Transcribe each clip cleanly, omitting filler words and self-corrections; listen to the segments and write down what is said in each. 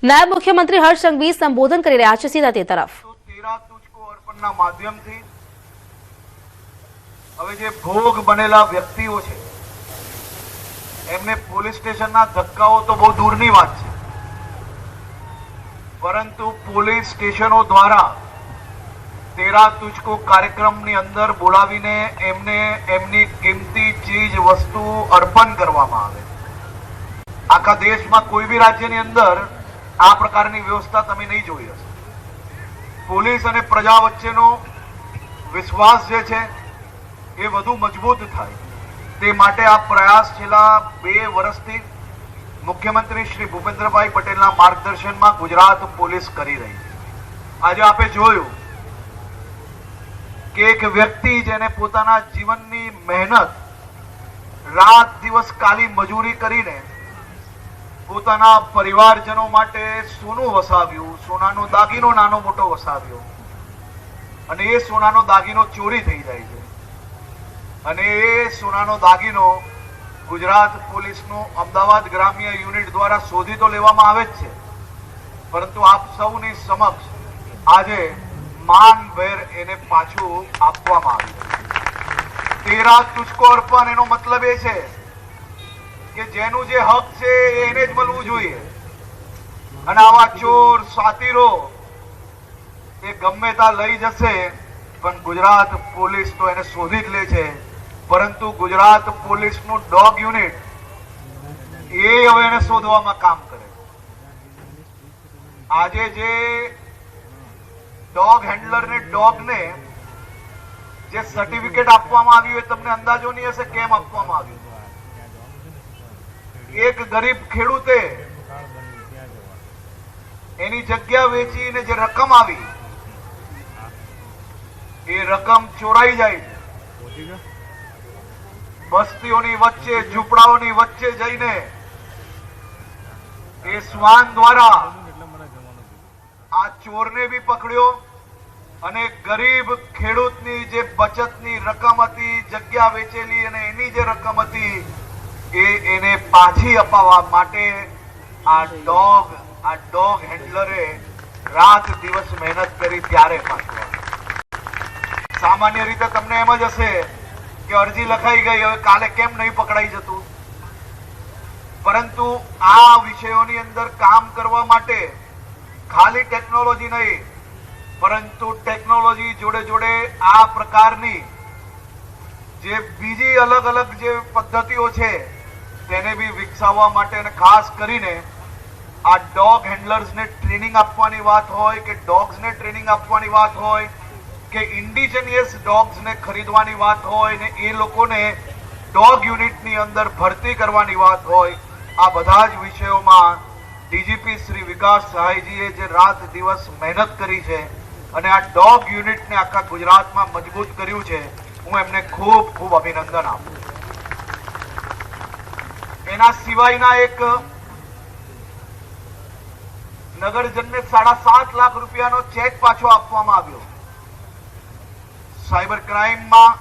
નાયબ મુખ્યમંત્રી હર્ષ સંઘવી સંબોધન કરી રહ્યા છે સીધા તે તરફ। તેરા તુજકો અર્પણના માધ્યમથી હવે જે ભોગ બનેલા વ્યક્તિઓ છે એમને પોલીસ સ્ટેશનના ધક્કાઓ તો બહુ દૂરની વાત છે, પરંતુ પોલીસ સ્ટેશનો દ્વારા તેરા તુજકો કાર્યક્રમની અંદર બોલાવીને એમને એમની કિંમતી ચીજ વસ્તુ અર્પણ કરવામાં આવે। આખા દેશમાં કોઈ બી રાજ્યની અંદર આ પ્રકારની વ્યવસ્થા તમે નહીં જોઈ હશે। પોલીસ અને પ્રજા વચ્ચેનો વિશ્વાસ જે છે એ વધુ મજબૂત થાય તે માટે આ પ્રયાસ છેલ્લા 2 વર્ષથી મુખ્યમંત્રી શ્રી ભૂપેન્દ્રભાઈ પટેલના માર્ગદર્શનમાં ગુજરાત પોલીસ કરી રહી છે। આજે આપે જોયું કે એક વ્યક્તિ જેને પોતાના જીવનની મહેનત રાત દિવસ કાલી મજૂરી કરીને પોતાના પરિવારજનો માટે સોનું વસાવ્યું, સોનાનો દાગીનો નાનો મોટો વસાવ્યો, અને એ સોનાનો દાગીનો ચોરી થઈ જાય છે અને એ સોનાનો દાગીનો ગુજરાત પોલીસનું અમદાવાદ ગ્રામ્ય યુનિટ દ્વારા શોધી તો લેવામાં આવે જ છે, પરંતુ આપ સૌની સમક્ષ આજે માનભેર એને પાછું આપવામાં આવ્યું। તેરા તુજકો અર્પણ એનો મતલબ એ છે કે જેનું જે હક છે એને જ મળવું જોઈએ, અને આવા ચોર સાતીરો એ ગમે ત્યાં લઈ જશે પણ ગુજરાત પોલીસ તો એને શોધી જ લે છે। પરંતુ ગુજરાત પોલીસનું ડોગ યુનિટ એ હવે એને શોધવામાં કામ કરે। આજે જે ડોગ હેન્ડલરને ડોગને જે સર્ટિફિકેટ આપવામાં આવ્યું એ તમને અંદાજો નહીં હશે કેમ આપવામાં આવ્યું। એક ગરીબ ખેડૂતે એની જગ્યા વેચીને જે રકમ આવી એ રકમ ચોરાઈ જાય છે, બસ્તીઓની વચ્ચે ઝૂંપડાઓની વચ્ચે જઈને એ શ્વાન દ્વારા આ ચોરને બી પકડ્યો અને ગરીબ ખેડૂતની જે બચતની રકમ હતી, જગ્યા વેચેલી અને એની જે રકમ હતી એને પાછી અપાવવા માટે આ ડોગ હેન્ડલરે રાત દિવસ મહેનત કરી ત્યારે પાછું આવ્યું। સામાન્ય રીતે તમને એમ જ હશે કે અરજી લખાઈ ગઈ, હવે કાલે કેમ નહીં પકડાઈ જતું, પરંતુ આ વિષયોની અંદર કામ કરવા માટે ખાલી ટેકનોલોજી નહીં પરંતુ ટેકનોલોજી જોડે જોડે આ પ્રકારની જે બીજી અલગ અલગ જે પદ્ધતિઓ છે તેને બી વિકસાવવા માટે અને ખાસ કરીને આ ડોગ હેન્ડલર્સને ટ્રેનિંગ આપવાની વાત હોય કે ડોગ્સને ટ્રેનિંગ આપવાની વાત હોય કે ઇન્ડિજિનિયસ ડોગ્સને ખરીદવાની વાત હોય ને એ લોકોને ડોગ યુનિટની અંદર ભરતી કરવાની વાત હોય, આ બધા જ વિષયોમાં ડીજીપી શ્રી વિકાસ સહાયજીએ જે રાત દિવસ મહેનત કરી છે અને આ ડોગ યુનિટને આખા ગુજરાતમાં મજબૂત કર્યું છે, હું એમને ખૂબ ખૂબ અભિનંદન આપું। એના સિવાયના એક નગરજનને 7.5 લાખ રૂપિયાનો ચેક પાછો આપવામાં આવ્યો। સાયબર ક્રાઇમમાં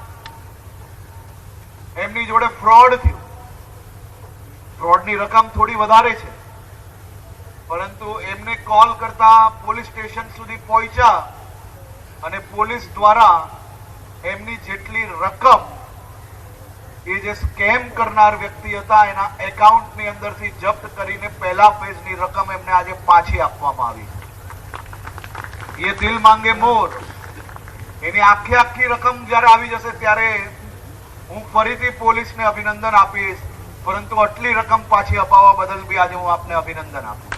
એમની જોડે ફ્રોડ થયું, ફ્રોડની રકમ થોડી વધારે છે, પરંતુ એમને કોલ કરતા પોલીસ સ્ટેશન સુધી પહોંચ્યા અને પોલીસ દ્વારા એમની જેટલી રકમ એ જે સ્કેમ કરનાર વ્યક્તિ હતા એના એકાઉન્ટની અંદરથી જપ્ત કરીને પહેલા ફેઝની રકમ એમને આજે પાછી આપવામાં આવી। એ દિલ માંગે મોર એની આખી રકમ જ્યારે આવી જશે ત્યારે હું ફરીથી પોલીસને અભિનંદન આપીશ, પરંતુ આટલી રકમ પાછી અપાવવા બદલ બી આજે હું આપને અભિનંદન આપું।